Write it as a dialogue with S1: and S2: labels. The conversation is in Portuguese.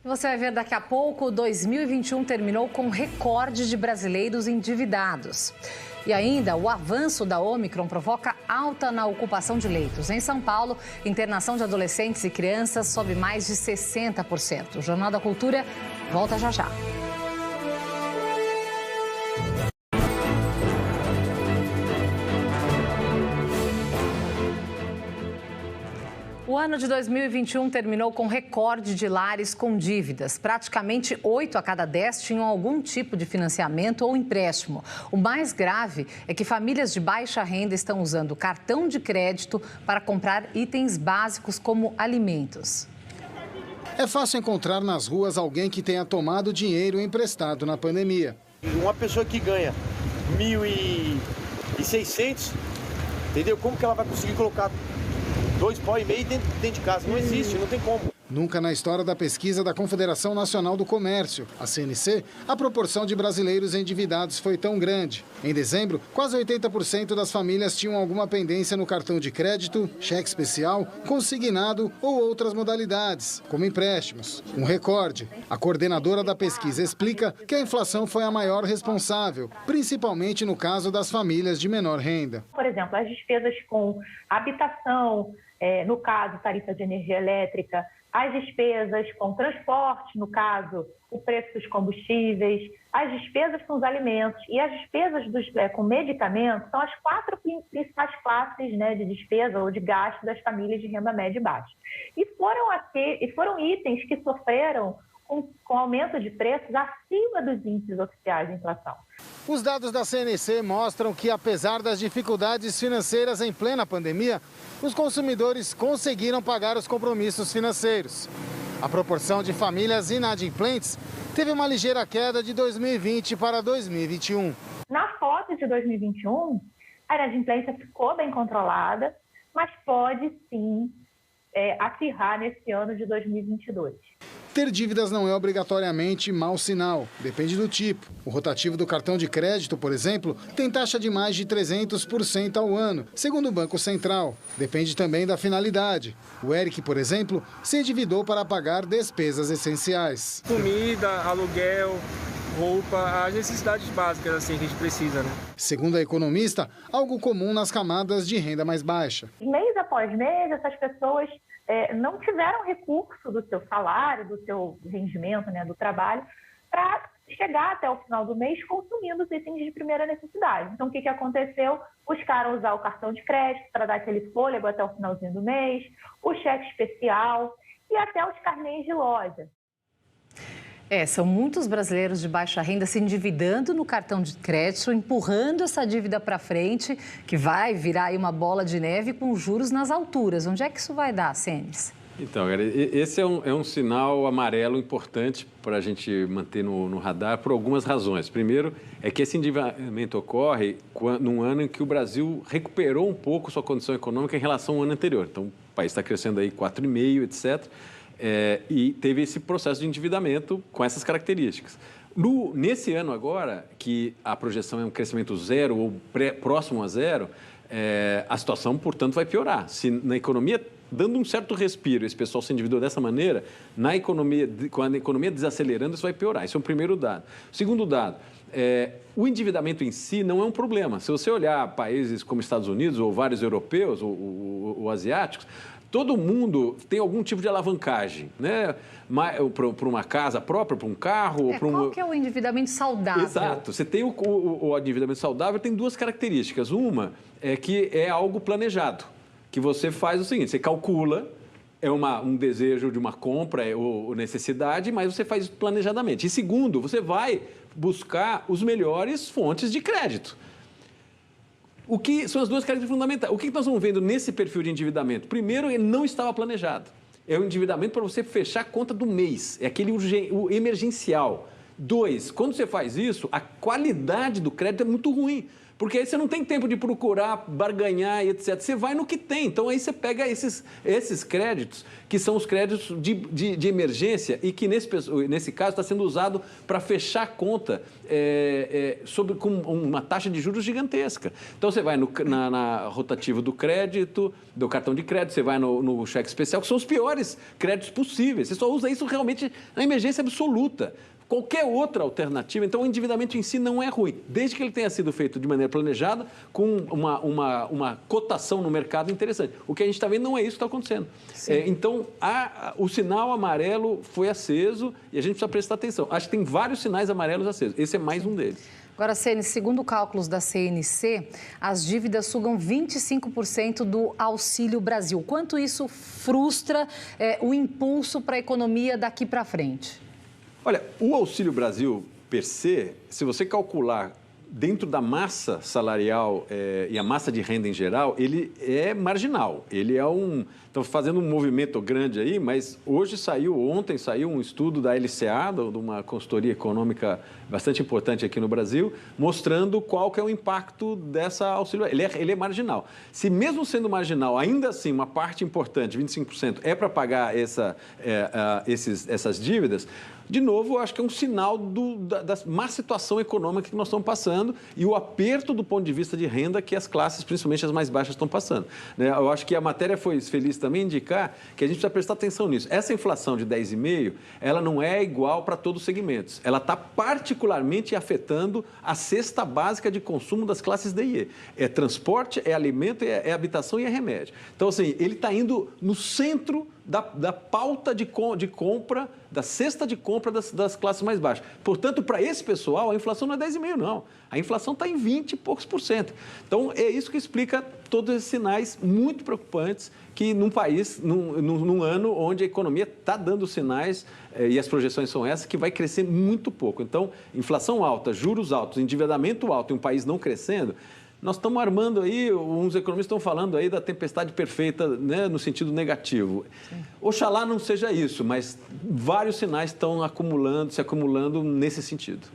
S1: Você vai ver daqui a pouco, 2021 terminou com recorde de brasileiros endividados. E ainda, o avanço da Ômicron provoca alta na ocupação de leitos. Em São Paulo, internação de adolescentes e crianças sobe mais de 60%. O Jornal da Cultura volta já já. O ano de 2021 terminou com recorde de lares com dívidas. Praticamente 8 a cada 10 tinham algum tipo de financiamento ou empréstimo. O mais grave é que famílias de baixa renda estão usando cartão de crédito para comprar itens básicos como alimentos.
S2: É fácil encontrar nas ruas alguém que tenha tomado dinheiro emprestado na pandemia.
S3: Uma pessoa que ganha 1.600, entendeu? Como que ela vai conseguir colocar 2,5 pau dentro de casa? Não existe, não tem como.
S2: Nunca na história da pesquisa da Confederação Nacional do Comércio, a CNC, a proporção de brasileiros endividados foi tão grande. Em dezembro, quase 80% das famílias tinham alguma pendência no cartão de crédito, cheque especial, consignado ou outras modalidades, como empréstimos. Um recorde. A coordenadora da pesquisa explica que a inflação foi a maior responsável, principalmente no caso das famílias de menor renda.
S4: Por exemplo, as despesas com habitação, no caso, tarifa de energia elétrica, as despesas com transporte, no caso, o preço dos combustíveis, as despesas com os alimentos e as despesas com medicamentos são as 4 principais classes, né, de despesa ou de gasto das famílias de renda média e baixa. E foram itens que sofreram com aumento de preços acima dos índices oficiais de inflação.
S2: Os dados da CNC mostram que, apesar das dificuldades financeiras em plena pandemia, os consumidores conseguiram pagar os compromissos financeiros. A proporção de famílias inadimplentes teve uma ligeira queda de 2020 para 2021.
S4: Na foto de 2021, a inadimplência ficou bem controlada, mas pode sim acirrar nesse ano de 2022.
S2: Ter dívidas não é obrigatoriamente mau sinal, depende do tipo. O rotativo do cartão de crédito, por exemplo, tem taxa de mais de 300% ao ano, segundo o Banco Central. Depende também da finalidade. O Eric, por exemplo, se endividou para pagar despesas essenciais.
S5: Comida, aluguel, roupa, as necessidades básicas assim, que a gente precisa, né?
S2: Segundo a economista, algo comum nas camadas de renda mais baixa.
S4: Mês após mês, essas pessoas não tiveram recurso do seu salário, do seu rendimento, né, do trabalho, para chegar até o final do mês consumindo os itens de primeira necessidade. Então, o que aconteceu? Buscaram usar o cartão de crédito para dar aquele fôlego até o finalzinho do mês, o cheque especial e até os carnês de loja.
S1: São muitos brasileiros de baixa renda se endividando no cartão de crédito, empurrando essa dívida para frente, que vai virar aí uma bola de neve com juros nas alturas. Onde é que isso vai dar, Senes?
S6: Então, cara, esse é um sinal amarelo importante para a gente manter no radar por algumas razões. Primeiro, é que esse endividamento ocorre num ano em que o Brasil recuperou um pouco sua condição econômica em relação ao ano anterior. Então, o país está crescendo aí 4,5%, etc., e teve esse processo de endividamento com essas características. Nesse ano agora, que a projeção é um crescimento zero ou próximo a zero, a situação, portanto, vai piorar. Se na economia, dando um certo respiro, esse pessoal se endividou dessa maneira, com a economia desacelerando, isso vai piorar. Esse é o primeiro dado. O segundo dado, o endividamento em si não é um problema. Se você olhar países como Estados Unidos ou vários europeus ou asiáticos, todo mundo tem algum tipo de alavancagem, né? Para uma casa própria, para um carro...
S1: Qual que é o endividamento saudável?
S6: Exato. Você tem o endividamento saudável, tem duas características. Uma é que é algo planejado, que você faz o seguinte, você calcula, um desejo de uma compra ou necessidade, mas você faz isso planejadamente. E segundo, você vai buscar os melhores fontes de crédito. O que são as duas características fundamentais? O que nós vamos vendo nesse perfil de endividamento? Primeiro, ele não estava planejado. É o endividamento para você fechar a conta do mês. É aquele o emergencial. 2, quando você faz isso, a qualidade do crédito é muito ruim. Porque aí você não tem tempo de procurar, barganhar e etc. Você vai no que tem. Então, aí você pega esses créditos, que são os créditos de emergência e que, nesse caso, está sendo usado para fechar a conta com uma taxa de juros gigantesca. Então, você vai na rotativa do crédito, do cartão de crédito, você vai no cheque especial, que são os piores créditos possíveis. Você só usa isso realmente na emergência absoluta. Qualquer outra alternativa, então o endividamento em si não é ruim, desde que ele tenha sido feito de maneira planejada, com uma cotação no mercado interessante. O que a gente está vendo não é isso que está acontecendo. Então, o sinal amarelo foi aceso e a gente precisa prestar atenção. Acho que tem vários sinais amarelos acesos. Esse é mais um deles.
S1: Agora, Sene, segundo cálculos da CNC, as dívidas sugam 25% do Auxílio Brasil. Quanto isso frustra o impulso para a economia daqui para frente?
S6: Olha, o Auxílio Brasil, per se, se você calcular dentro da massa salarial e a massa de renda em geral, ele é marginal. Ele é Estão fazendo um movimento grande aí, mas ontem saiu um estudo da LCA, de uma consultoria econômica bastante importante aqui no Brasil, mostrando qual que é o impacto dessa auxílio. Ele é marginal. Se mesmo sendo marginal, ainda assim, uma parte importante, 25%, é para pagar essas dívidas, de novo, eu acho que é um sinal da má situação econômica que nós estamos passando e o aperto do ponto de vista de renda que as classes, principalmente as mais baixas, estão passando. Eu acho que a matéria foi feliz também indicar que a gente precisa prestar atenção nisso. Essa inflação de 10,5%, ela não é igual para todos os segmentos. Ela está particularmente afetando a cesta básica de consumo das classes D e E. É transporte, é alimento, é habitação e é remédio. Então, assim, ele está indo no centro da pauta de compra, da cesta de compra das classes mais baixas. Portanto, para esse pessoal, a inflação não é 10,5%, não. A inflação está em 20 e poucos por cento. Então, é isso que explica todos esses sinais muito preocupantes que num país, num ano onde a economia está dando sinais, e as projeções são essas, que vai crescer muito pouco. Então, inflação alta, juros altos, endividamento alto e um país não crescendo, nós estamos armando aí, uns economistas estão falando aí da tempestade perfeita, né, no sentido negativo. Sim. Oxalá não seja isso, mas vários sinais estão se acumulando nesse sentido.